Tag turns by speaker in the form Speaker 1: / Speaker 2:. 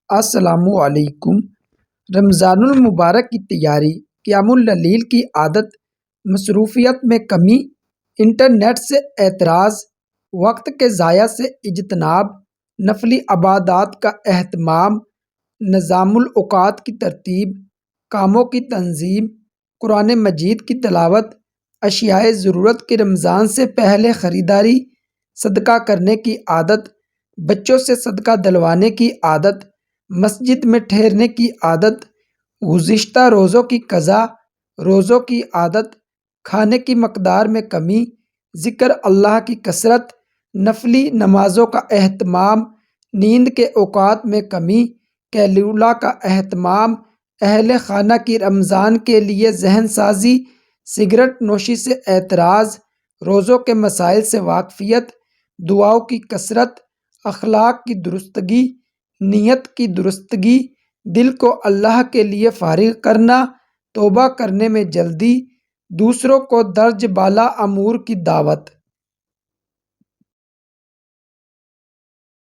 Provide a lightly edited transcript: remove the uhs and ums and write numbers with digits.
Speaker 1: السلام علیکم۔ رمضان المبارک کی تیاری، قیام اللیل کی عادت، مصروفیت میں کمی، انٹرنیٹ سے اعتراض، وقت کے ضیاع سے اجتناب، نفلی عبادات کا اہتمام، نظام الاوقات کی ترتیب، کاموں کی تنظیم، قرآن مجید کی تلاوت، اشیاء ضرورت کی رمضان سے پہلے خریداری، صدقہ کرنے کی عادت، بچوں سے صدقہ دلوانے کی عادت، مسجد میں ٹھہرنے کی عادت، گزشتہ روزوں کی قضا، روزوں کی عادت، کھانے کی مقدار میں کمی، ذکر اللہ کی کثرت، نفلی نمازوں کا اہتمام، نیند کے اوقات میں کمی، قیلولہ کا اہتمام، اہل خانہ کی رمضان کے لیے ذہن سازی، سگریٹ نوشی سے اعتراض، روزوں کے مسائل سے واقفیت، دعاؤں کی کثرت، اخلاق کی درستگی، نیت کی درستگی، دل کو اللہ کے لیے فارغ کرنا، توبہ کرنے میں جلدی، دوسروں کو درج بالا امور کی دعوت۔